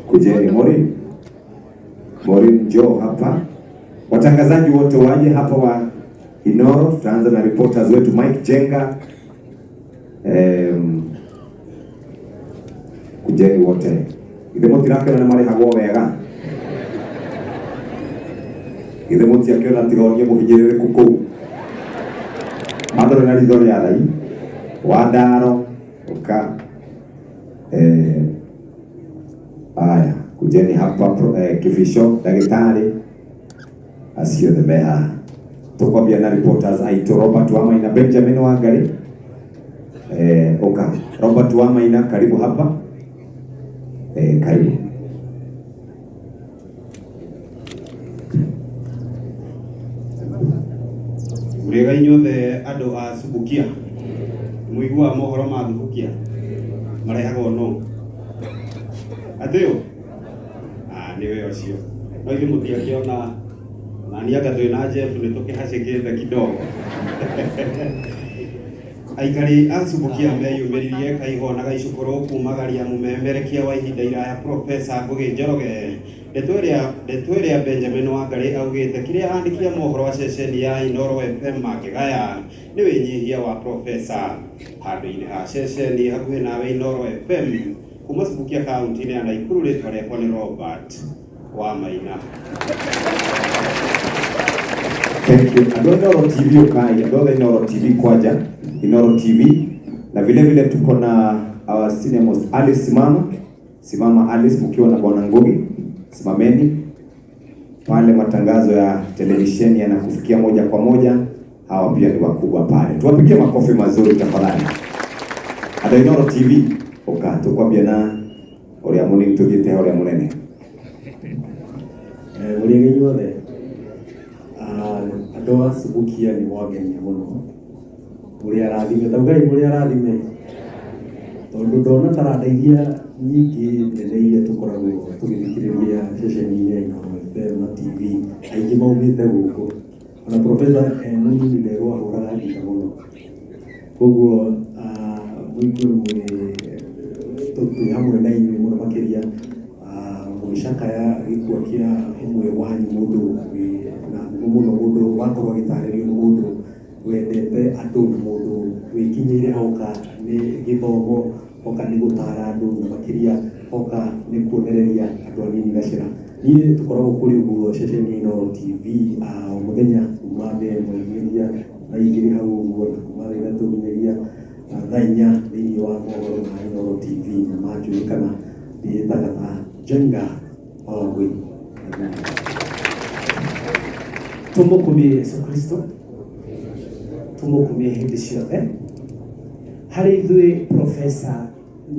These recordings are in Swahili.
Kujeni Morin njoo hapa. Watangazaji wote waje hapa wa Inoro. Tutaanza na reporters wetu Mike Jenga. Kujeni wote. Ile motirake na mari hago wega. Ile motirake na tironie muhijirire kuku. Madoro na ridho ya dai. Wadaro uka aya kujeni hapa kifisho daktari asio the beha tukwambia na reporters aito Robert Wama ina Benjamin Wangari oka Robert Wama ina karibu hapa karibu murega inyothe ando a Subukia muigua mohoro ma Subukia marehago no ateo niwe ocio no ile mutia kiona nani agatwena Jeff ni tukihacikite kidogo aikari a Subukia meyumiririe kaigona gaicukuru kumagaria mumemerekia wa ihinda iraya Professor Ngugi Njoroge Ndetweria Benjamin Wangari augite kiria andikia mohoro wa ceceni ya Inoro FM makigaya ni winyihia wa Professor handu-ini ha ceceni hakuhi nawe Inoro FM kuma Subukia kaunti ya Nakuru ritwa riakwa ni Robert Wamaina. Thank you. Inoro TV ukai, Inoro TV kwaja, Inoro TV na vile vile tuko na our senior most Alice Simama Alice mkiwa na Bwana Ngugi. Simameni pale, matangazo ya televisheni yanakufikia moja kwa moja. Hawa pia ni wakubwa pale, tuwapigie makofi mazuri tafadhali. Ada Inoro TV oka tukwambia na oria muni tugite oria munene uri nginyothe andoa Subukia ni mwageni muno uri arathime taugai muri arathime tondu ndona tarandeithia nyingi ndeneire tukoragwo tugithikiriria ceceni ya Inoro FM na TV aingi maumite guku ona Professor munini ndero ahuraga ndika muno koguo mwikuru tutu hamwe na inyuĩ muno makiria mũgĩcakaya gĩkua kĩa ũmwe wanyu mũndũ na mũndũ wakorwo agĩtarĩrio nĩ mũndũ wendete andũ na mũndũ wĩkinyĩire hoka nĩ gĩthomo hoka nĩ gũtara andũ na makiria hoka nĩ kuonereria andũ anini gacĩra. Niĩ tũkoragwo kũrĩ ũguo ceceni Inoro TV mũthenya kuma mwĩmĩria na igĩrĩ hau ũguo kuma thaa ithatũ nginyagia thaa inya thĩinĩ wa mohoro ma Inoro TV na manjuĩkana ndĩĩtaga ta Jenga Ogwi. Tumukumie Yesu Kristo, tumukumie hindi ciothe. Harĩ ithuĩ Professor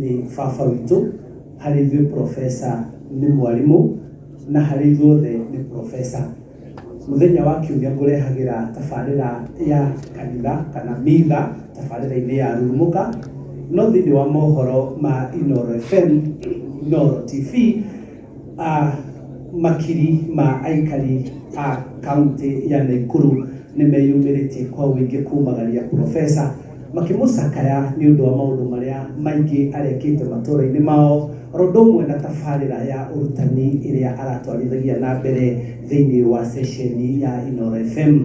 nĩ baba witũ, harĩ ithuĩ Professor nĩ mwarimũ, na harĩ ithuothe nĩ Professor. Mũthenya wa kiumia ngũrehagĩra tabarĩra ya kanitha kana mitha tabarĩra-inĩ ya Rurumuka, no thĩinĩ wa mohoro ma Inoro FM, Inoro TV, makiri ma aikari a kaunti ya Nakuru nĩ meyumĩrĩtie kwa wĩingĩ kumagaria Professor makĩmũcakaya nĩ ũndũ wa maũndũ marĩa maingĩ arekĩte matũũra-inĩ mao, ũndũ ũmwe na tabarĩra ya ũrutani ĩrĩa aratwarithagia na mbere thĩinĩ wa ceceni ya Inoro FM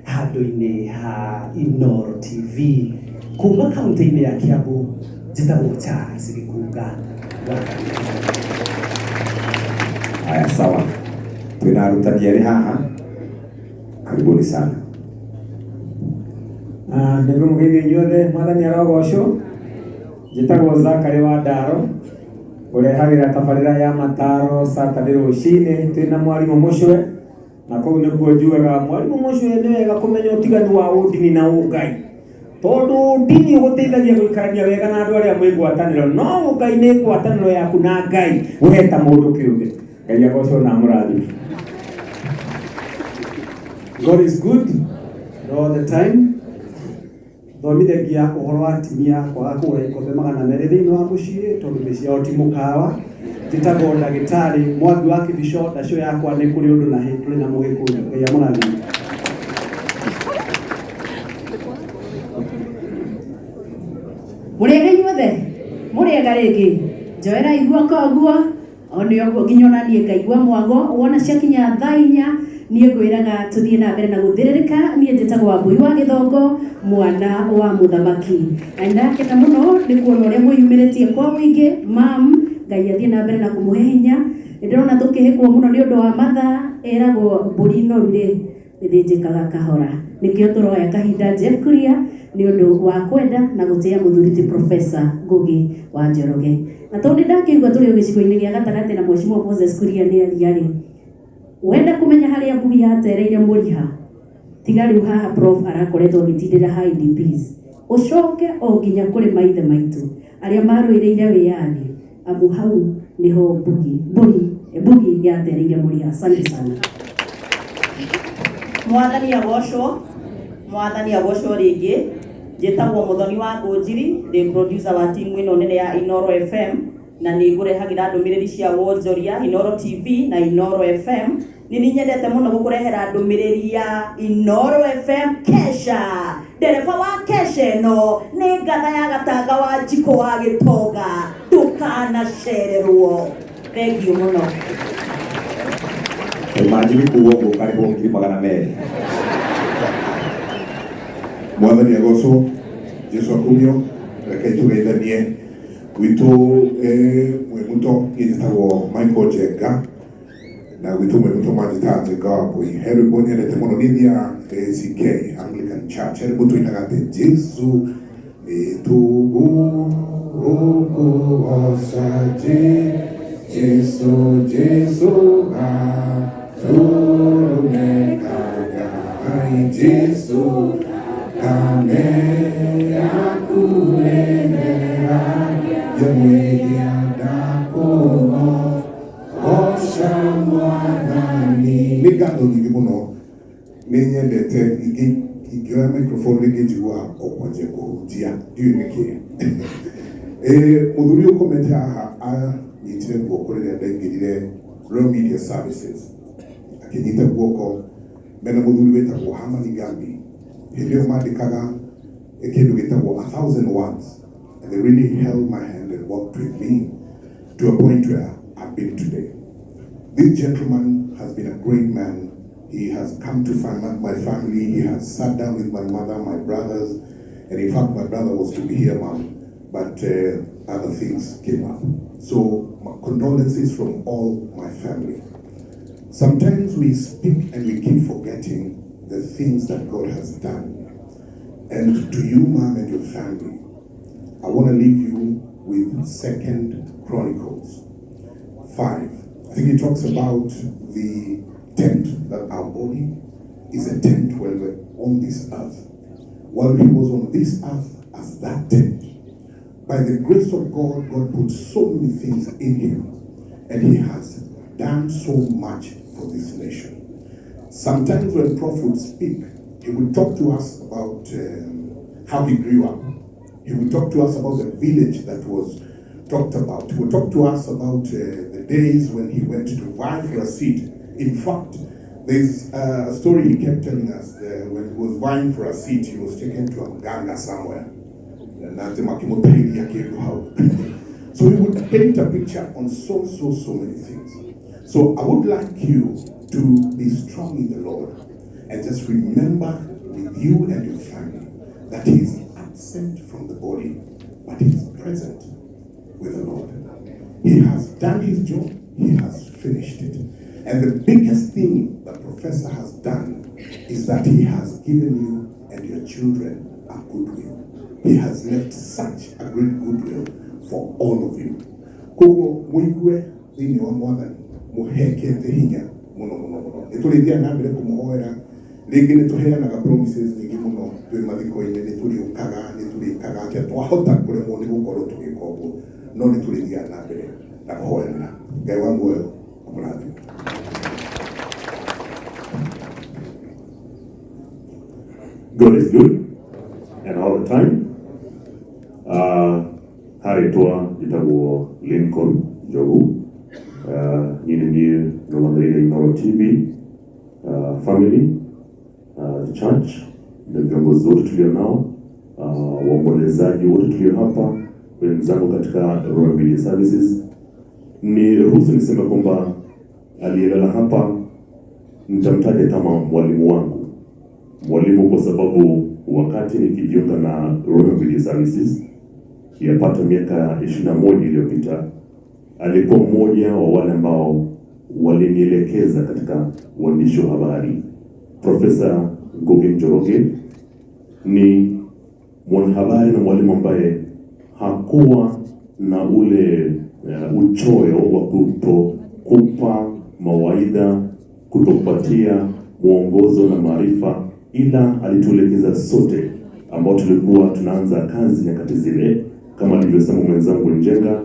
handũ-inĩ ha Inoro TV kuma kaunti-inĩ ya Kiambu. Njĩtagwo Charles Gĩkunga. Haya, sawa, twina arutani erĩ haha, karibuni sana. Ndivyo mũgeithie inyuothe mwathani arogocwo. Njĩtagwo Zakari wa Ndaro, ũrehagĩra tabarĩra ya mataro Saturday rũcinĩ. Twĩna mwarimũ Mũcwe, na kũu nĩkuo njugaga mwarimũ Mũcwe nĩ wega kũmenya ũtiganu wa ũndini na ũngai, tondũ ndini ũgũteithagia gũikarania wega na andũ arĩa mwĩ ngwatanĩro, no ũngai nĩ ngwatanĩro yaku na Ngai we ta mũndũ kĩũmbe. Ngai agocwo na mũrathime. God is good all the time. Thomithagia ũhoro wa atimia kwaga kũgũra ikombe 200 thĩinĩ wa mũciĩ tondũ mĩciĩ yao ti mũkawa. Njĩtagwo ndagĩtarĩ Mwangi wa Kĩbico, ndacio yakwa nĩ kũrĩ ũndũ na hĩndĩ na mũgĩkũyũ. Ngai amũrathime. Mũrĩega inyuothe, mũrĩ mũrĩega rĩngĩ njoera igua koguo one ũguo nginya ona niĩ ngaigua mwago wona ciakinya thaa 4 niĩ ngwĩraga tũthiĩ na mbere na gũthĩrĩrĩka. Niĩ njĩtagwo Wambui wa Gĩthongo, mwana wa mũthamaki, na ndakena mũno nĩ kuona ũrĩa mwĩyumĩrĩtie kwa mũingĩ. Mam, Ngai athiĩ na mbere na kũmũhe hinya. Nĩndĩrona tũkĩhĩkwo mũno nĩ ũndũ wa mathaa. Eragwo mbũri noru-rĩ ĩthĩnjĩkaga kahora, nĩkĩo tũroya kahinda Jeff Kuria nĩ ũndũ wa kwenda na gũtĩa mũthuri ti Profesa Ngugi wa Njoroge. Na tondũ ndakĩigua tũrĩ gĩcigo-inĩ gĩa gatagatĩ na Mheshimiwa Moses Kuria nĩ aria-rĩ, wenda kũmenya harĩa Ngugi yatereire mũriha, tiga rĩu haha Prof arakoretwo agĩtindĩra ha IDPs, ũcoke o nginya kũrĩ maithe maitũ arĩa marũĩrĩire wĩyathi, amu hau nĩho Ngugi yatereire mũriha. Asante sana. Mwathani agocwo rĩngĩ. Njĩtagwo Mũthoni wa Ngũnjiri, ndĩ producer wa timu ĩno nene ya Inoro FM, na nĩ ngũrehagĩra ndũmĩrĩri cia wonjoria Inoro TV na Inoro FM. Nĩ nyendete mũno gũkũrehera ndũmĩrĩri ya Inoro FM Kesha. Ndereba wa Kesha ĩno nĩ ngatha ya Gatanga wa Njiko wa Gĩtonga, ndũkanacererwo. Thengiũ mũno. Imagine kuwa ngũkarĩ ho ngiri magana merĩ. Mwathani agocwo, Jesu akumio, reke tugeithanie gwitũ mwĩmuto njĩtagwo Michael Njenga, na gwitũ mwĩmuto manjĩtaga Njenga Wambui. He rwĩmbo nyendete mũno nĩ thia ACK Anglican Church. He rwĩmbo tũinaga atĩ Jesu nĩtũgũkũgoca Jesu tũrũmekaga Jesu kame yakulemera yamwedia ndakono osha mwathani. Nĩ ngatho nyingĩ mũno nĩ nyendete ingĩoya microphone rĩngĩ njigua okwanjia kũhunjia ndiũĩ nĩkĩ. Mũthuri ũkomete haha anyitire guoko rĩrĩa ndaingĩrire Royal Media Services, akĩnyita guoko mena mũthuri wĩtagwo Hamani Gambi. Hĩndĩ ĩyo mandĩkaga kĩndũ gĩtagwo 1,000 words, and they really held my hand and walked with me to a point where I've been today. This gentleman has been a great man. He has come to my family. He has sat down with my mother, my brothers, and in fact my brother was to be here, Mom, but other things came up. So my condolences from all my family. Sometimes we speak and we keep forgetting the things that God has done. And to you, Mom, and your family, I want to leave you with 2 Chronicles 5. I think it talks about the tent, that our body is a tent while we're on this earth. While he was on this earth as that tent, by the grace of God, God put so many things in him, and he has done so much for this nation. Sometimes when Prophet would speak, he would talk to us about how he grew up. He would talk to us about the village that was talked about. He would talk to us about the days when he went to vie for a seat. In fact, there's a story he kept telling us when he was vying for a seat, he was taken to a Ghana somewhere. So he would paint a picture on so many things. So I would like you to be strong in the Lord and just remember with you and your family that he is absent from the body, but he is present with the Lord. He has done his job, he has finished it. And the biggest thing the professor has done is that he has given you and your children a goodwill. He has left such a great goodwill for all of you. Kogo muigwe thini wa mwathani muhekete hinya muno muno muno. Nitulithia na mbere kumuhoera rĩngĩ nĩtũheanaga promises nyingĩ mũno twĩ mathiko-inĩ, nĩtũrĩkaga atĩa twahota kũremwo nĩ gũkorwo tũgĩka ũguo, no nĩtũrĩthiaga na mbere na kũhoerera. Ngai wa muoyo amũrathime. God is good and all the time. Harĩtwa njĩtagwo Lincoln Njogu. Niĩ ndiye rũgamĩrĩire Inoro TV family, the church, na viongozi wote tulio nao, waombolezaji wote tulio hapa, wenzangu katika Royal Media Services. Ni ruhusu niseme kwamba aliyelala hapa nitamtaja kama mwalimu wangu. Mwalimu kwa sababu wakati nikijiunga na Royal Media Services yapata miaka 21 iliyopita, alikuwa mmoja wa wale ambao walinielekeza katika uandishi wa habari. Profesa Ngugi Njoroge ni mwanahabari na mwalimu ambaye hakuwa na ule uchoyo wa kutokupa mawaidha, kutopatia mwongozo na maarifa, ila alituelekeza sote ambao tulikuwa tunaanza kazi nyakati zile. Kama alivyosema mwenzangu Njenga,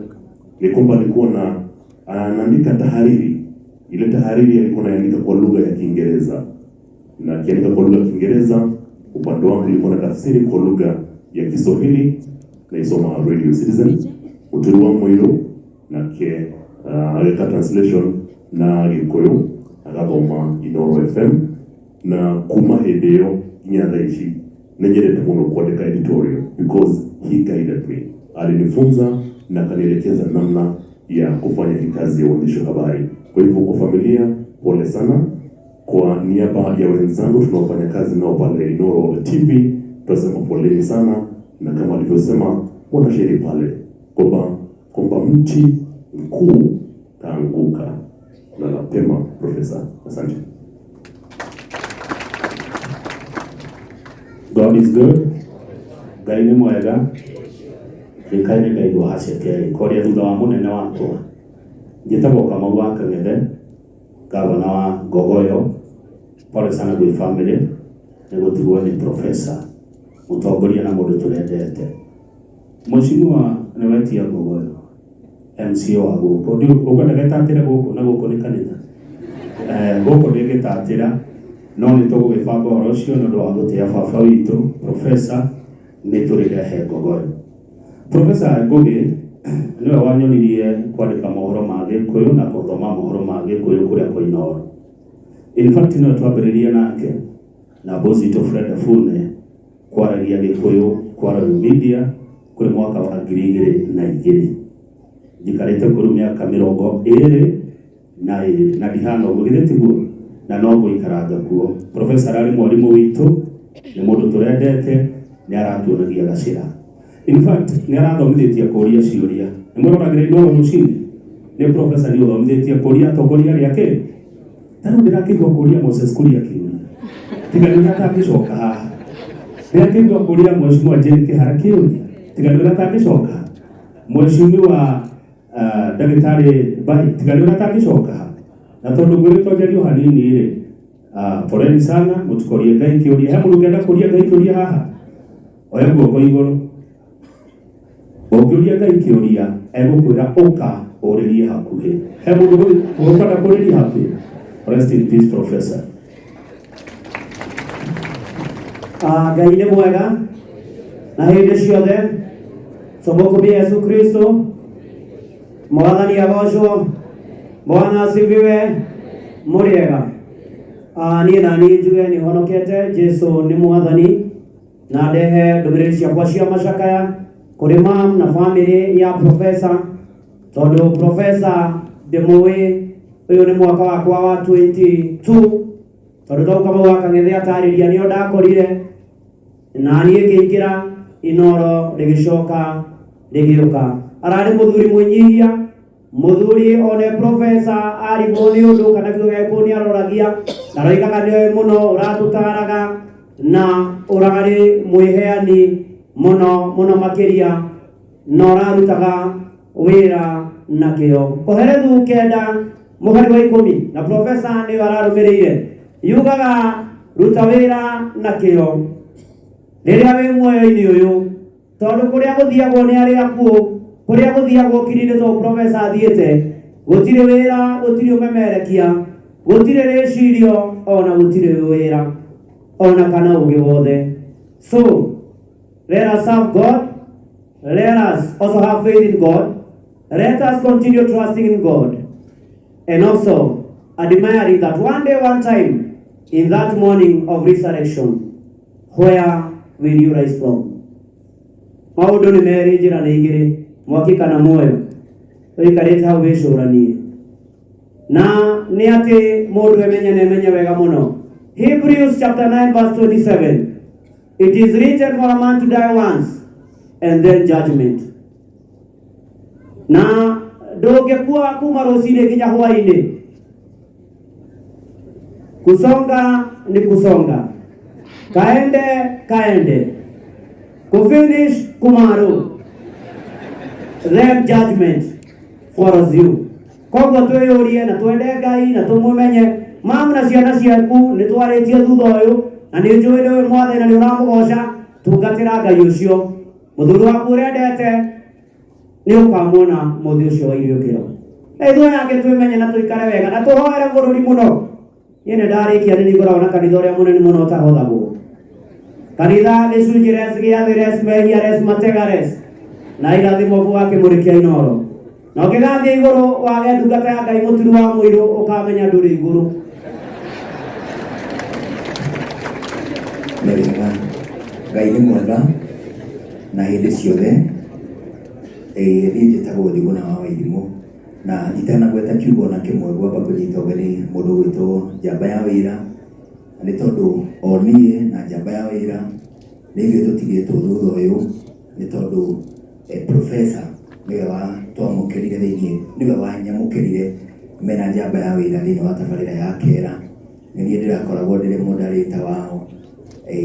ni kwamba alikuwa anaandika tahariri. Ile tahariri alikuwa anaandika kwa lugha ya Kiingereza, na akiandika kwa lugha ya Kiingereza, upande wangu nilikuwa na tafsiri kwa lugha ya Kiswahili na isoma Radio Citizen uturuwa mwiro na ke ageka translation na Gikuyu agaboma Inoro FM na kuma hedeo nyadaishi nejerete muno kuandika editorial because he guided me. Alinifunza na kanielekeza namna ya kufanya hii kazi ya uandishi wa habari. Kwa hivyo kwa familia, pole sana. Kwa niaba ya wenzangu tunaofanya kazi nao pale Inoro TV, tunasema poleni sana, na kama alivyosema mwanasheria pale kwamba mti mkuu kaanguka na mapema. Profesa, asante. God is good. Ngai ni mwega. Ikaine ngai wa haceke koria thutha wa munene wakwa. Njitagwo Kamau wa Kang'ethe, gavana wa Ngogoyo. Pole sana gwĩ family nĩ gũtigwo nĩ profesa mũtongoria na mũndũ tũrendete. Mheshimiwa nĩ wetia Ngogoyo MCO wa gũkũ ũkwenda gĩtatĩre gũkũ na gũkũ nĩ kanitha. Gũkũ nĩ gĩtatĩra no nĩ tũgũgĩbanga ũhoro ũcio nĩ ũndũ wa gũtĩa baba witũ profesa nĩ tũrĩrehe Ngogoyo. Profesa Ngugi niwe wanyonirie kwandĩka mohoro ma Gĩkũyũ na gũthoma mohoro ma Gĩkũyũ kũrĩa kwa Inoro. In fact no twambĩrĩria nake na Bosito Fred Fune kwaragia Gĩkũyũ kwa Royal Media kũrĩ mwaka wa 2002. Njikarĩte kũrĩ mĩaka 20 na ndihana ũgũthire tiguo na no gũikaranga kuo. Profesa ararĩ mwarimũ witũ, nĩ mũndũ tũrendete, nĩ aratuonagia gacĩra. In fact nĩ arathomithĩtie kũria ciũria. Nĩ mũroragĩra Inoro mũciĩ nĩ profesa nĩ ũthomithĩtie kũria atongoria rĩake. Tano ndĩrakĩigua kũria Moses Kuria kĩũria. Tiga nĩ atangĩcoka haha. Ndĩrakĩigua kũria Mheshimiwa Jane Kĩhara kĩũria. Tiga nĩ atangĩcoka. Mheshimiwa Ndagĩtarĩ Mbai, tiga nĩ atangĩcoka haha. Na tondũ ngwĩrĩtwo njerio hanini rĩ, poleni sana, mũtikorie Ngai kĩũria. He mũndũ ũngĩenda kũria Ngai kĩũria haha? Oya guoko igũrũ. Ũngĩũria Ngai kĩũria, egũkwĩra ũka ũrĩrie hakuhĩ. He mũndũ ũkwenda kũrĩria hakuhĩ? Rest in peace, Professor. Ngai nĩ mwega na hĩndĩ ciothe. Tumũkumie Yesu Kristo. Mwathani agocwo. Bwana asifiwe. Mũrĩega. Niĩ na niĩ njuge nĩ honokete. Jesu nĩ mwathani na ndehe ndũmĩrĩri ciakwa cia macakaya kũrĩ mam na family ya Professor, tondũ Professor ndĩmũĩ. Uyu ni mwaka wakwa wa 22 tondu to Kamau wa Kang'ethe atarĩria nĩo ndakorire na niĩ ngĩingĩra Inoro rĩgĩcoka rĩgĩũka. Ararĩ mũthuri mũnyihia, mũthuri one Professor arimwo nĩ ũndũ kana kĩũgeko nĩ aroragia na roigaga nĩoĩ mũno ũratũtaraga na ũrarĩ mwĩheani mũno makĩria na ũrarutaga wĩra na kĩo. Koherethu kenda mũhari wa 10 na Professor nĩ ararũmĩrĩire yugaga ruta wĩra na kĩo rĩrĩa wĩ muoyo-inĩ ũyũ, tondũ kũrĩa gũthiagwo nĩ arĩa akuũ, kũrĩa gũthiagwo kiri-inĩ to Professor athiĩte, gũtirĩ wĩra, gũtirĩ ũmemerekia, gũtirĩ rĩcirio, ona gũtirĩ wĩra ona kana ũgĩ wothe. So let us serve God, let us also have faith in God, let us continue trusting in God, and also admiring that one day, one time, in that morning of resurrection, where will you rise from? Maũndũ nĩ merĩ, njĩra nĩ igĩrĩ. mwakikana muoyo ikarite hau wicuranie na ni ati mundu emenya wega muno. Hebrews chapter 9 verse 27, it is written for a man to die once and then judgment. Na ndungikua kuma rucini nginya hwaini, kusonga ni kusonga, kaende, kufinish kumaru, then judgment follows you. Koguo twiyurie na twende Ngai na tumumenye. Mamu na ciana ciaku ni twaritie thutha uyu na ni njui ni wi mwathani na ni uramugoca, tungatira Ngai ucio. Muthuri waku urendete ni ukamwona muthi ucio wa iriukiro. Ithuĩ nake twimenye na tuikare wega na tuhoere bururi muno. Niĩ nĩ ndarikia nĩ ngoragwo na kanitha ũrĩa mũnene mũno ũtahothagwo. Kanitha gĩcunjĩ gĩa thĩ res mehia res matega res na irathimo bwa kĩmũrĩ kĩa Inooro. Na ũkĩgathiĩ igũrũ wage ndungata ya Ngai mũturi wa mũirũ ũkamenya ndũrĩ igũrũ. Nĩ wega Ngai nĩ mwega na hĩndĩ ciothe. Niĩ njĩtagwo Njũgũna wa Wairimu na itanagweta kiugo na kĩmwe gwamba kũnyita ũgeni mũndũ gwĩtwo njamba ya wĩra, nĩ tondũ o niĩ na njamba ya wĩra nĩ ithuĩ tũtigĩtwo thutha ũyũ nĩ tondũ professor niwe watwamũkĩrire thĩinĩ, niwe wanyamũkĩrire mena njamba ya wĩra thĩinĩ wa tabarĩra ya Kera. Nĩ niĩ ndĩrakoragwo ndĩrĩ mũndarĩta wao,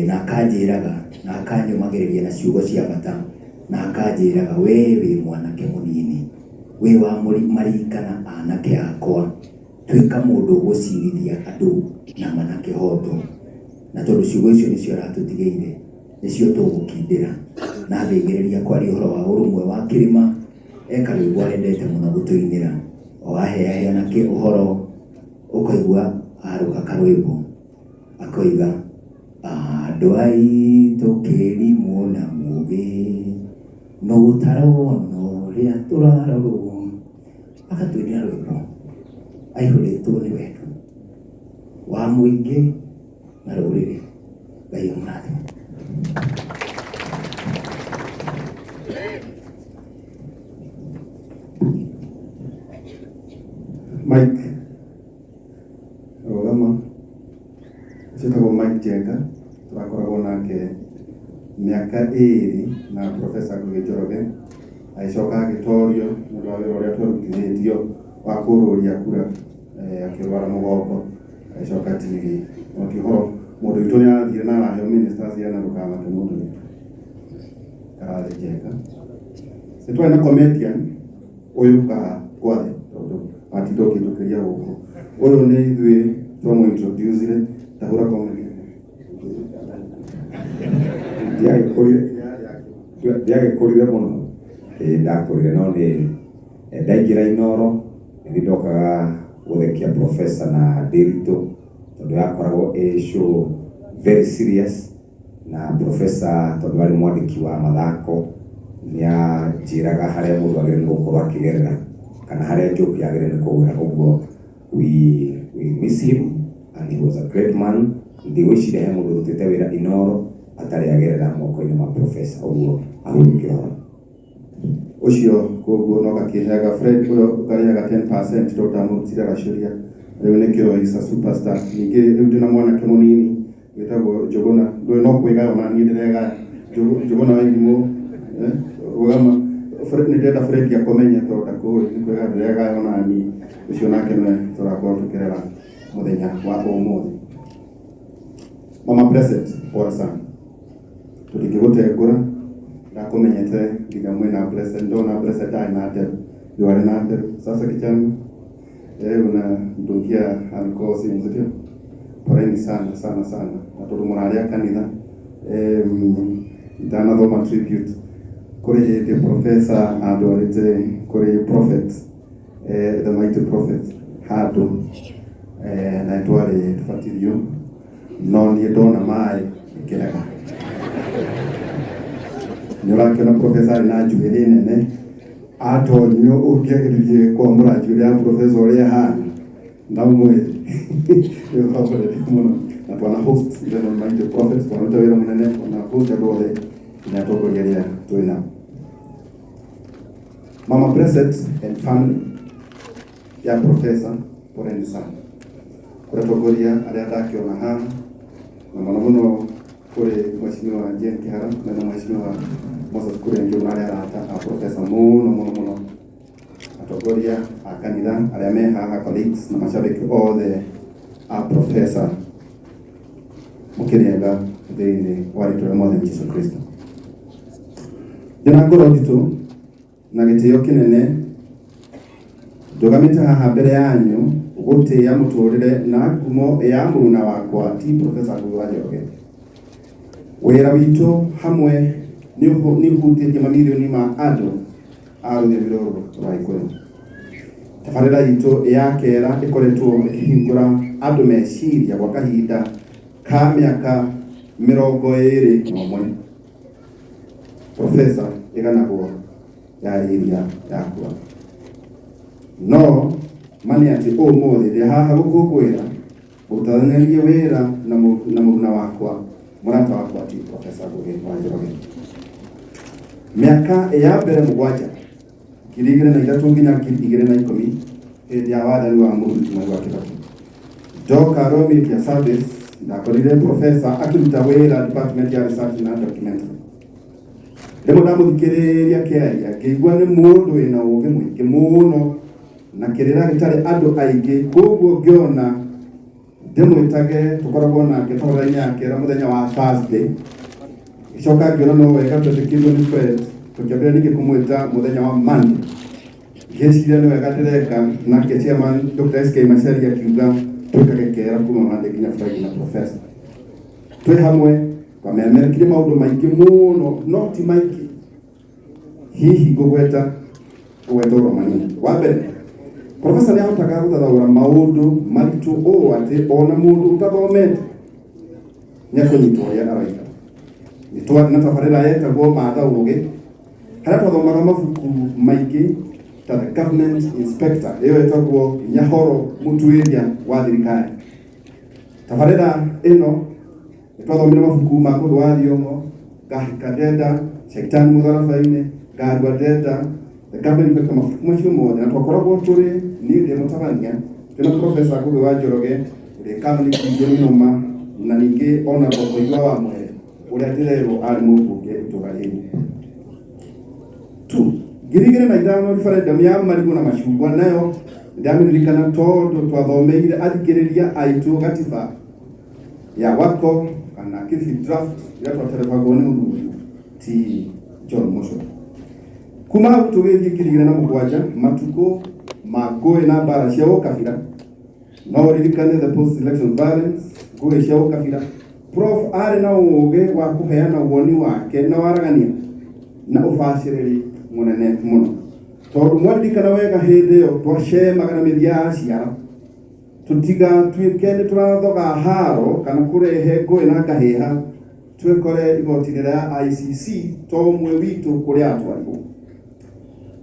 na akanjĩraga na akanyũmagĩrĩria na ciugo cia bata na akanjĩraga, we wĩ mwanake mũnini, wĩ wa marikana anake akwa, tuĩka mũndũ ũgũcirithia andũ na manake hoto. Na tondũ ciugo icio nĩcio aratũtigĩire nĩcio tũgũkindĩra na thĩngĩrĩria kwaria ũhoro wa ũrũmwe wa kĩrĩma. Eka rwĩmbo arendete mũno gũtũinĩra, o aheana ũhoro ũkaigua arũka karwĩmbo akoiga, andũ aitũ kĩrimũ na mũgĩ no ũtarona ũrĩa tũrarorwo. Akatũinĩra rwĩmbo aihũrĩtwo nĩ wendo wa mũingĩ na rũrĩrĩ. Ngai amũrathime. Mike Rogama citagwo Mike Jenga, turakoragwo nake mĩaka ĩrĩ na Professor Ngugi Njoroge, agĩcoka agĩtorio nĩ ũndũ wa wĩra ũrĩa twerutithĩtio wa kũrũria kura akĩrwara mũgongo, agĩcoka TV o ti ũhoro mũndũ witũ nĩ arathire na araheo ministers na ndũkanake mũndũ witũ Karathi Jenga. Nĩ twarĩ na comedian ũyũ Gwathĩ tondũ atinda ũkĩndũkĩria gũkũ. Ũyũ nĩ ithuĩ twamũintroducire tahũra comedy. Ndiagĩkũrire mũno, ndakũrire no nĩ ndaingĩra Inooro nĩ ndokaga gũthekia Professor na Ndĩritũ tondũ yakoragwo show very serious, na Professor tondũ arĩ mwandĩki wa mathako nĩ anjĩraga harĩa mũndũ agĩrĩirwo gũkorwo akĩgerera kana harĩa joke yagĩrĩirwo nĩ kũgera. Ũguo we miss him and he was a great man. Ndigwĩciria he mũndũ ũrutĩte wĩra Inooro atarĩ agerera moko-inĩ ma Professor. Ũguo ahurũke ũhoro ũcio. Koguo no gakĩheaga Fred ũyũ ũkarĩaga 10% tũtamũrutire gacuria, rĩu nĩkĩo is a superstar. Ningĩ rĩu ndĩna mwanake mũnini wĩtagwo Njũgũna, ndũĩ no kwĩgaya ona niĩ ndĩregaya. Njũgũna wa Irimũ Rũgama, nĩ ndĩrenda Fred akũmenye tondũ ndakũĩ, nĩ kwĩgaya ndĩregaya ona niĩ. Ũcio nake nĩwe tũrakorwo tũkĩrera mũthenya wa ũmũthĩ. Mama Blessed, pole sana, tũtingĩgũtengũra, ndakumenyete nginya mwĩna Blessed, ndona Blessed darĩ na nderu, ndwarĩ na nderu. Sasa kijana unamdungia alikosi mzito, poleni sana sana sana, na tondũ mũrarĩa kanitha. Ndanathoma tribute kũrĩ hĩndĩ Professor andwarĩte kũrĩ prophet, the mighty prophet handũ, na twarĩ tũbatirio, no niĩ ndona maĩ ngĩrega. Nĩ ũrakĩona Professor arĩ na njuĩrĩ nene, atonio ũngĩagĩrĩrie kwamũra njuĩrĩ ya Professor ũrĩa hana na mwĩrĩ mũno. Na twana host even on mighty prophets, twana wĩra mũnene, twana host andũ othe na atongoria arĩa twĩna. Mama Blessed and family ya Professor, poleni sana kuratongoria aria ndakiona haha na muno kuri mheshimiwa Jane Kihara na mheshimiwa Moses Kurenjo na aria arata a Professor muno atongoria a kanitha aria me haha, colleagues na mashabiki all the Professor mukirianga thiini wa ritwa Mwathani Jesu Kristo. Ndina ngoro nditu na gitio kinene ndugamite haha mbere yanyu gutia muturire na ngumo ya muruna wakwa ti Professor Ngugi wa Njoroge. Wira witu hamwe ni hutitie mamilioni ma andu a rũthiomi rũrũ rwa Gĩkũyũ. Tabarĩra itũ ya kera ĩkoretwo ĩkĩhingũra andũ meciria gwa kahinda ka mĩaka 21. Professor ĩganagwo yarĩria yakwa no mani ati ũmũthĩ ndĩ haha gũkũngũĩra gũtaranĩria wĩra na mũruna wakwa mũrata wakwa ti Professor Ngugi wa Njoroge. Mĩaka ya mbere 7 2003 nginya 2010 hĩndĩ ya wathani wa Mũruti Mwai wa Kĩbakĩ, ndoka Royal Media Service ndakorire Professor akĩruta wĩra Department ya Research na Documentary. Ndimo ndamuthikĩrĩria kĩaria ngĩigua nĩ mũndũ wĩna ũũgĩ mũingĩ mũno na kĩrĩra gĩtarĩ andũ aingĩ, koguo ngĩona ndĩmwĩtage tũkoragwo nake tabarĩra-inĩ ya kera mũthenya wa Thursday. Gĩcoka ngĩona no wega twetĩkĩrio nĩ Fred tũkĩambĩrĩria ningĩ kũmwĩta mũthenya wa Monday. Ngĩciria nĩ wega ndĩreka nake chairman Dr. SK Macharia akiuga twĩkage kera kuma Monday nginya Friday na Professor. Twĩ hamwe twamemerekire maũndũ maingĩ mũno no ti maingĩ. Hihi ngũgweta ũrwo manini. Wa mbere Professor nĩ ahotaga gũthathaũra maũndũ maritũ ũũ atĩ ona mũndũ ũtathomete nĩakũnyita ũrĩa araika. Nĩ na tabarĩra yetagwo Matha Ũgĩ harĩa twathomaga mabuku maingĩ ta The Government Inspector, ĩyo ĩtagwo Nyahoro Mũtuĩria wa thirikari. Tabarĩra ĩno nĩtwathomire mabuku ma Ngũgĩ wa Thiong'o, Ngahika Ndenda, Shaitani Mũtharaba-inĩ, Ngarua Ndenda, The Government Inspector, mabuku macio mothe na twakoragwo tũrĩ niĩ ndĩ mũtabania twĩna Professor Ngugi wa Njoroge, ũrĩa Catholic Noma na ningĩ ona Bokoigwa wa Mwere ũrĩa ndĩrerwo arĩ mũmbunge itũũra rĩrĩ. Ngirigire na ithano referendum ya marigũ na macungwa nayo ndamirikana tondũ twathomeire athikĩrĩria aitũ gatiba ya wako kana kĩrĩbi draft ya twaterefagwo nĩ mũthuri ti John Mucho. Kuma hau tũgĩthiĩ 2007 matukũ ma ngũĩ na mbara cia ũkabira no ririkane the post election violence, ngũĩ cia ũkabira. Prof arĩ na ũũgĩ wa kũheana woni wake na waragania na ũbacĩrĩri mũnene mũno, tondũ mwaririkana wega hĩndĩ ĩyo twacemaga na mĩthia ya ciara tũtiga tuĩke nĩ tũrathoga haro kana kũrehe ngũĩ na ngahĩha twĩkore igoti-inĩ rĩa ICC to ũmwe witũ kũrĩa atwarirwo.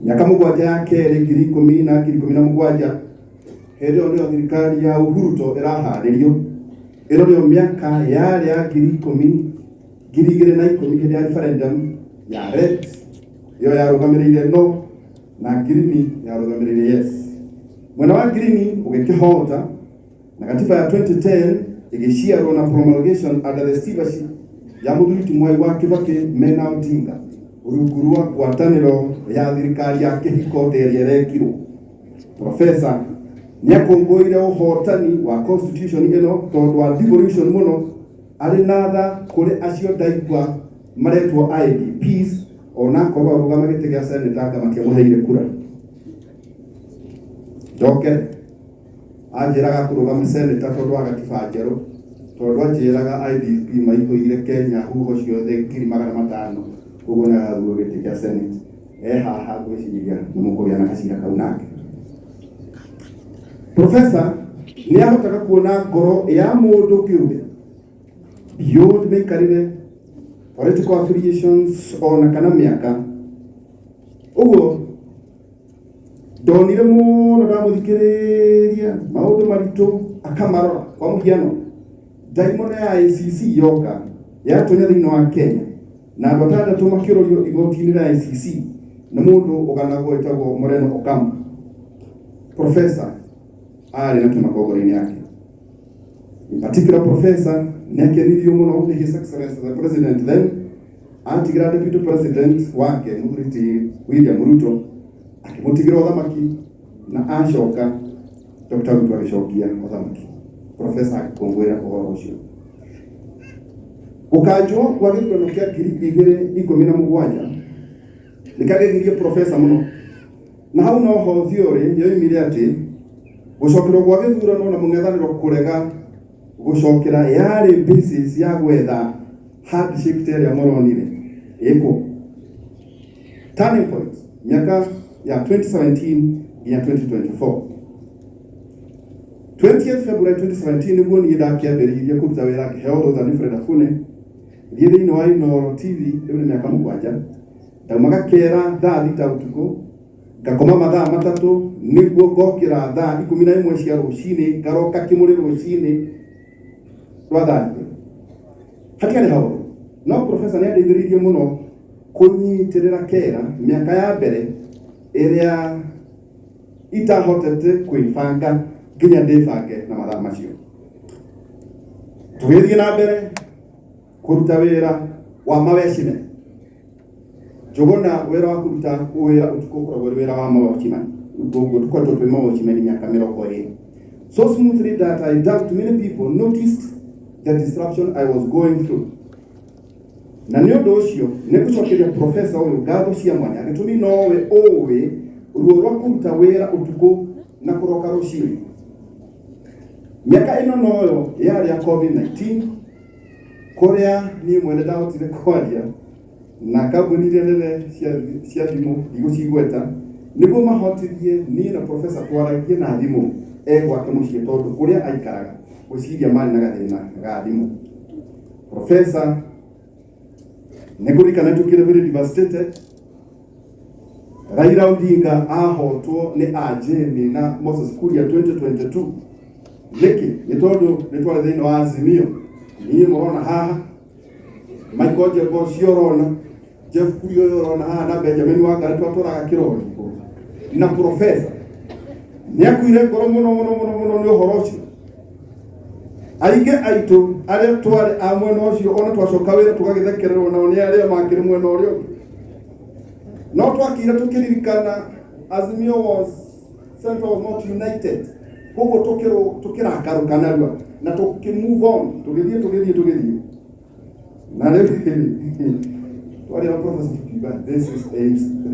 Mĩaka 7 ya kerĩ 2010 na 2017 hĩndĩ ĩyo nĩyo thirikari ya Uhuru to ĩraharĩrio. Ĩno nĩyo mĩaka yarĩ ya 2010 hĩndĩ ya referendum ya red yo yarũgamĩrĩire no na green yarũgamĩrĩire yes. Mwena wa green ũgĩkĩhota na katiba ya 2010 ĩgĩciarwo na promulgation under the stewardship ya Mũthuri Mwai wa Kĩbakĩ mena Odinga rungu rwa ngwatanĩro ya thirikari ya kĩhiko ĩrĩa ĩrekirwo. Professor nĩakũngũĩire ũhotani wa constitution ĩno tondũ wa devolution mũno arĩ na tha kũrĩ acio ndaigua maretwo IDPs ona korwo arũgama gĩtĩ gĩa seneta matiamũheire kura. Njoke anjĩraga kũrũgama seneta tondũ wa gatiba njerũ, tondũ anjĩraga IDP maihũire Kenya huho ciothe 500,000 koguo na gathurwo gĩtĩ gĩa senate haha ngwĩciria nĩ mũkũgĩa na gacira kau nake. Professor nĩ ahotaga kuona ngoro ya mũndũ kĩũmbe beyond mĩikarĩre, political affiliations ona kana mĩaka. Ũguo ndonire mũno ndamũthikĩrĩria maũndũ maritũ akamarora. Kwa mũhiano ndaimono ya ICC yoka yatũnya thĩinĩ wa Kenya na andũ 6 makĩũrũrio igoti-inĩ rĩa ICC nĩ mũndũ ũganagwo wĩtagwo Moreno Ocampo. Professor arĩ na kĩmakongoro-inĩ yake. In particular, Professor nĩakenirio mũno nĩ His Excellency the President then, atigira Deputy President wake Mũthuriti William Ruto akĩmũtigira ũthamaki na acoka Dr. Ruto agĩcokia ũthamaki. Professor akĩkũngũĩra ũhoro ũcio. Gũkanjwo gwa gĩthurano kĩa 2017 nĩkagĩgirie Professor mũno, na hau no ho theory yoimire atĩ gũcokerwo gwa gĩthurano na mũng'ethanĩro kũrega gũcokera yarĩ basis ya gwetha handshake ĩrĩa mũronire ĩkũ. Turning point miaka ya 2017 nginya 2024. 20th February 2017 nĩguo niĩ ndakĩambĩrĩirie kũruta wĩra ngĩheo rũtha nĩ Fred Afune thiĩ thĩinĩ wa Inooro TV rĩu nĩ mĩaka 7. Ndaumaga kera thaa 6 ũtukũ, ngakoma mathaa 3 nĩguo ngokĩra thaa 11 cia rũcinĩ, ngaroka kĩmũrĩ rũcinĩ rwa thaa 2. Hatiarĩ haũru, no Professor nĩandeithĩrĩirie mũno kũnyitĩrĩra kera mĩaka ya mbere ĩrĩa itahotete kwĩbanga nginya ndĩbange na mathaa macio. Tũgĩthiĩ na mbere kũruta wĩra wa mawecime. Njũgũna wĩra wa kũruta wĩra ũtukũ ũkoragwo wĩra wa mawecime. Ũguo tũkoretwo twĩ mawecime mĩaka 20. So smoothly that I doubt many people noticed the disruption I was going through. Na nĩ ũndũ ũcio nĩ gũcokeria Professor ũyũ ngatho cia mwanya gĩtũmi nowe ũĩ ruo rwa kũruta wĩra ũtukũ na kũroka rũcinĩ. Mĩaka ĩno noyo yarĩ ya COVID-19 kũrĩa niĩ mwene ndahotire kwaria na kambuni iria nene cia thimũ igũcigweta nĩguo mahotithie niĩ na Professor twaragie na thimũ gwake mũciĩ tondũ kũrĩa aikaraga gwĩciria marĩ na gathĩna ga thimũ. Professor nĩkũrikana tukire very devastated. Raila Odinga ahotwo nĩ Ajemi na Moses Kuria 2022. Nĩkĩ nĩ tondũ nĩtwarĩ thĩinĩ wa Azimio. Niĩ mũrona haha Michael Jego ciorona, Jeff Kuria yorona haha na Benjamin Wangari twatũraga kĩrori na Professor nĩakuire ngoro mũno nĩ ũhoro ũcio. Aingĩ aitũ arĩa twarĩ a mwena ũcio ona twacoka wĩra tũgagĩthekererwo nao nĩ arĩa makĩrĩ mwena ũrĩa ũngĩ. No twakire tũkĩririkana Azimio was Central was not united. Koguo tũkĩrakarũka narua na tũkĩmove on tũgĩthiĩ. Na rĩu twarĩ na Professor tukiuga this is the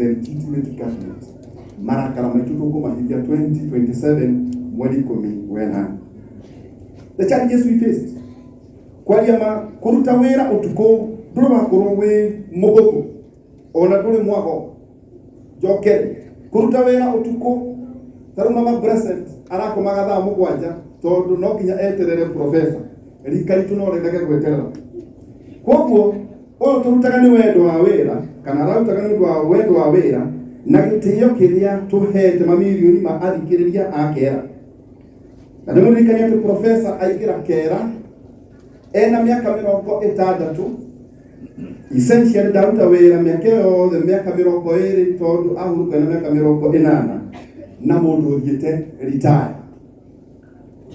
legitimate government. Marakara maitũ tũkũmahithia 2027 mweri 10 the challenges we faced. Kwaria ma kũruta wĩra ũtukũ ndũrũgakorwo wĩ mũgũkũ ona ndũrĩ mwago njokere. Kũruta wĩra ũtukũ tarũ mama Blessed arakomaga thaa 7 tondũ no kinya eterere Professor rika ritũ no rĩrege gweterera. Koguo ũyũ tũrutaga nĩ wendo wa wĩra kana ararutaga nĩ ũndũ wa wendo wa wĩra na gĩtĩo kĩrĩa tũhete mamirioni ma athikĩrĩria a kera. Na ndĩmũririkania atĩ Professor aingĩra kera ena mĩaka 60. Essentially ndaruta wĩra mĩaka yothe mĩaka 20 tondũ ahurũka na mĩaka 80 na mũndũ ũthiĩte retire.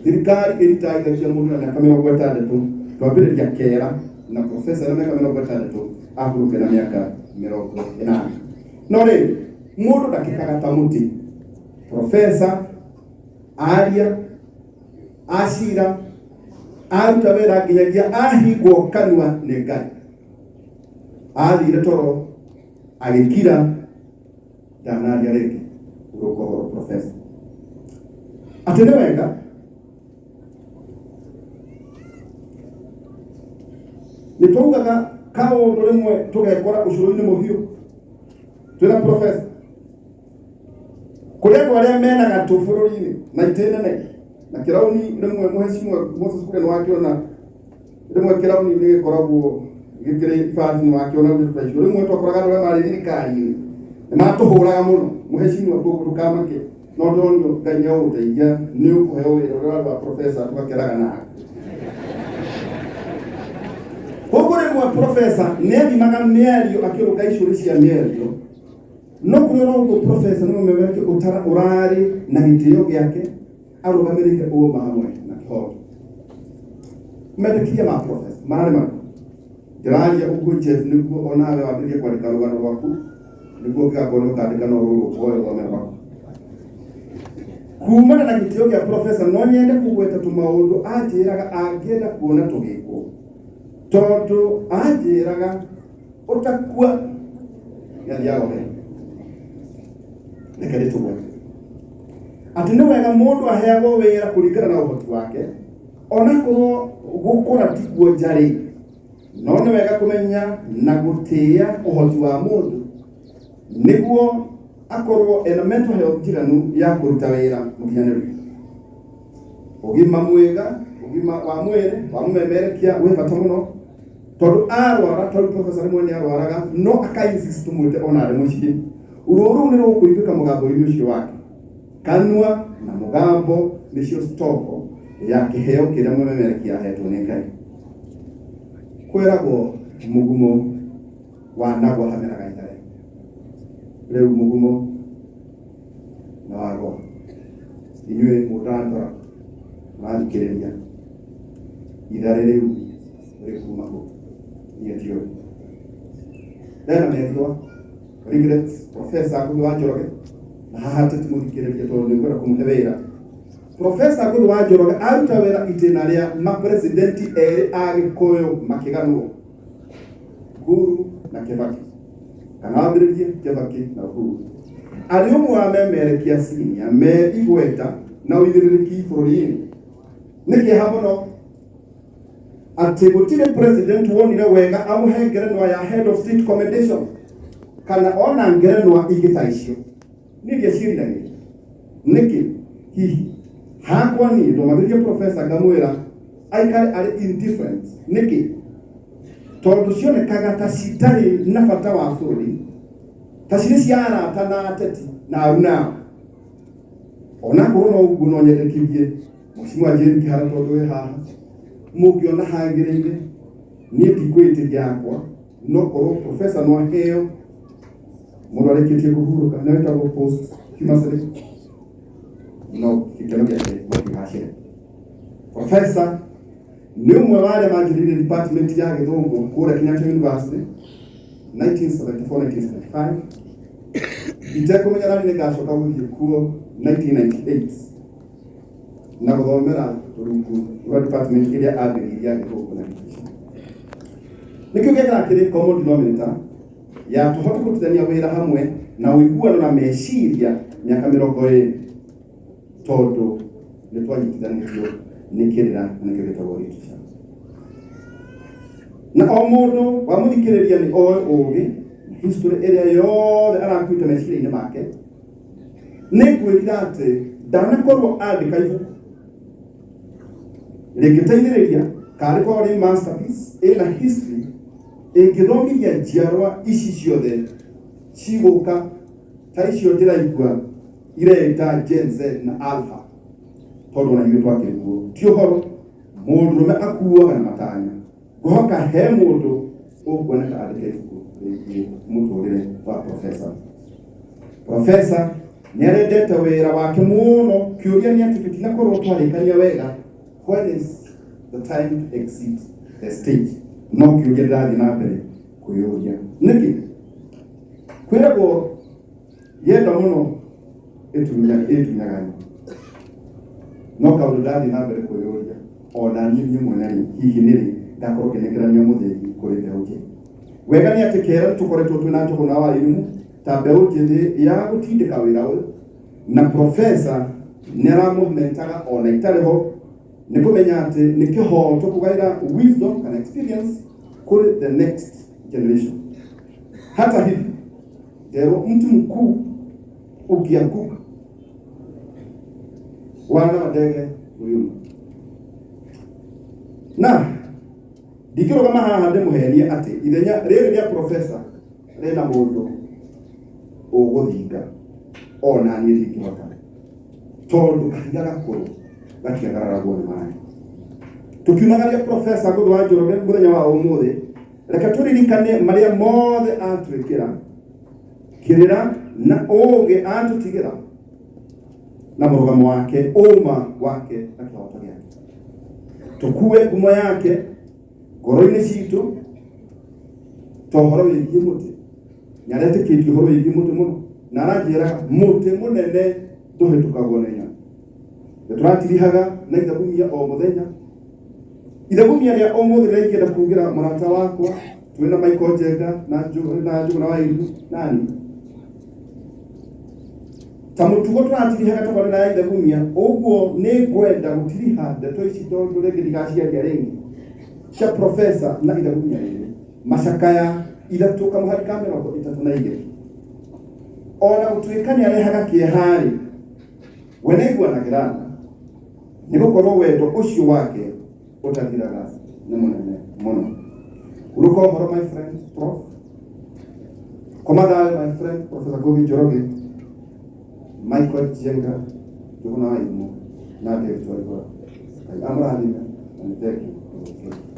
Thirikari ĩritaithagia mũndũ na mĩaka 60 twambĩrĩria kera na Professor na mĩaka 60 ahurũka na mĩaka 80. No rĩu mũndũ ndakĩkaga ta mũtĩ. Professor aria acira aruta wĩra nginyagia ahingwo kanua nĩ Ngai. Athire toro agĩkira ndanaria rĩngĩ ũrũkoro Professor. Atĩ nĩ wega nĩ tũugaga kaũndũ rĩmwe tũgekora ũcũrũ-inĩ mũhiũ twĩna Professor kũrĩ andũ arĩa mena gatũ bũrũri-inĩ na itĩnene na kĩrauni rĩmwe Mheshimiwa Moses Kuria nĩwakiona rĩmwe kĩrauni nĩgĩkoragwo gĩkĩrĩ bati nĩwakiona rĩmwe twakoraga andũ arĩa marĩ thirikari-inĩ nĩmatũhũraga mũno. Mheshimiwa kũguo ndũkamake no ndonio Ngai nĩagũgũteithia nĩ ũkũheo wĩra ũrĩa wa Professor tũgakeraga nawe. Koguo rĩmwe Professor nĩathimaga mĩario akĩrũnga icũrĩ cia mĩario no kuona ugo professor no memereke utara urari na gitio giake arugamirike uma hamwe na kihoto medekia ma professor marima jararia ugo jet niguo onawe wabirie kwandika rugano rwaku niguo gakona ukandika no ruru oyo gomera kumana na gitio gia professor no nyende kugweta tumaundu ajiraga angenda kuona tugiko tondu ajiraga utakua yaliago nekere tugwa ati ni wega mundu aheagwo wira kuringana na uhoti wake ona ko gukura tiguo njari no ni wega kumenya na gutia uhoti wa mundu niguo akorwo ena mental health njiganu ya kuruta wira mukinyanĩru ugima mwega ugima wa mwĩrĩ wa mumemerekia wĩ bata mũno tondu arwara tondu professor mwe ni arwaraga no akainsist mwite ona ari muciĩ ururu ni rukuiguka mugambo-ini ucio wake kanua na mugambo nicio stoko ya kiheo kiria mumemerekia ahetwo ni Ngai kwiragwo mugumo wanagwo hameraga ithare riu mugumo na wagwo inyue mutandora mathikiriria ithare riu rikuma ku nietio ndena methwa regrets professor Akuthi wa Njoroge na haha tumuthikiriria tondu ningwenda kumuhe wira professor Akuthi wa Njoroge aruta wira itena ria mapresidenti eri agikuyu makiganwo Uhuru na Kibaki kana wambiririe Kibaki na Uhuru ari umwe wa memerekia senior me igweta na uigĩrĩrĩki bũrũri-inĩ nĩkĩeha mũno atĩ gũtirĩ president wonire wega amũhe ngerenwa ya head of state commendation kana ona ngerenwa ingĩ ta icio nĩiria ciĩriragĩria nĩkĩ hihi hakwa niĩ ndũmagĩrĩria professor ngamwĩra aikare arĩ indifferent nĩkĩ tondu cionekaga ta citarĩ na bata wa bũrũri ta cirĩ cia arata na ateti na aruna ona korwo no ũguo no nyendekithie Mheshimiwa Jane Kihara tondu wĩ haha mũngĩona hagĩrĩire niĩ ndikwĩtĩkia yakwa no korwo professor no aheo mũndũ arĩkĩtie kũhurũka na wĩtagwo post human no gĩkeno gĩake gĩtigacĩre professor ni umwe wa arĩa manjĩrĩire department ya gĩthũngũ kũrĩa Kenyatta University 1974-1975 itekũmenya nani nĩngacoka gũthiĩ kuo 1998 na gũthomera rungu rwa department ĩrĩa ambĩrĩirie ya gĩthũngũ na nĩkĩo gĩaga kĩrĩ common denominator ya tũhote kũrutithania wĩra hamwe na ũiguano na meciria mĩaka 20 tondu nĩ twanyitithanĩtio nĩ kĩrĩra na nĩkĩo gĩtagwo literature na o mũndũ wamũthikĩrĩria nĩ oĩ ũgĩ history ĩrĩa yothe arakuĩte meciria-inĩ make nĩ ngwĩrira atĩ ndanakorwo andĩka ibuku rĩngĩteithĩrĩria karĩ korwo rĩ masterpiece ĩna history ĩngĩthomithia njiarwa ici ciothe cigũka ta icio ndĩraigua ireta Gen Z na Alpha tondu na ithuĩ twakĩriguo ti ũhoro mũndũrũme akuaga na matanya ngũhoka he mũndũ ũkuoneka andĩke ibuku rĩgiĩ mũtũrĩre wa professor nĩarendete wĩra wake mũno kĩũria nĩ atĩ tũtinakorwo twarĩkania wega when is the time to exit the stage no kĩũria ndĩrathiĩ na mbere kwĩyũria nĩkĩ kwĩragwo yenda mũno ĩtunyaga no kaũndũ ndĩrathiĩ na mbere kwĩyũria ona niĩ mwene hihi nĩrĩ ndakorwo kĩnengerania mũtheri kũrĩ mbeũ njĩthĩ wega nĩ atĩ kera tũkoretwo twĩna njũgũna wa elimu ta mbeũ njĩthĩ ya gũtindĩka wĩra ũyũ na professor nĩ aramũmentaga ona itarĩ ho nĩ kũmenya atĩ nĩ kĩhoto kũgaĩra wisdom kana experience kũrĩ the next generation hata hivi nderwo mtu mkuu ukianguka wana wa ndege uyuma na ndingĩrũgama haha ndĩmũhenie atĩ ithenya rĩrĩ rĩa professor rĩna mũndũ ũgũthinga ona niĩ ndingĩhota tondu kahiga gakũrũ gatiagararagwo nĩ maĩ tũkiumagaria professor Akuthi wa Njoroge mũthenya wa ũmũthĩ reke tũririkane marĩa mothe atwĩkĩra kĩrĩra na ũũgĩ atũtigĩra na mũrũgamo wake, ũma wake na kĩhoto gĩake. Tũkue ngumo yake ngoro-inĩ citũ ta ũhoro wĩgiĩ mũtĩ. Nĩaretĩkĩtie ũhoro wĩgiĩ mũtĩ mũno, na aranjĩra mũtĩ mũnene ndũhĩtũkagwo nĩ nyoni. Nĩtũratirihaga na ithabumia o mũthenya. Ithabumia rĩa ũmũthĩ rĩrĩa ingĩenda kuugĩra mũrata wakwa twĩna Michael Njenga na Njũgũna wa Irũ nani ta mũtugo tũratirihaga tũkorwo na ithabumia, ũguo nĩ ngwenda gũtiriha ndeto ici tondũ rĩngĩ ndigaciaria rĩngĩ cia profesa na ithabumia rĩrĩ macakaya ithatũ kamũhari ka 32. Ona gũtuĩka nĩarehaga kĩeharĩ we nĩaiguanagĩra nĩ gũkorwo wendo ũcio wake ũtathiraga nĩ mũnene mũno. Uruko ũhoro my friend Prof. Komathayo my friend Professor Ngugi Njoroge, Michael Njenga, Njũgũna wa Irũ na David Warũa. Amrathime and thank you.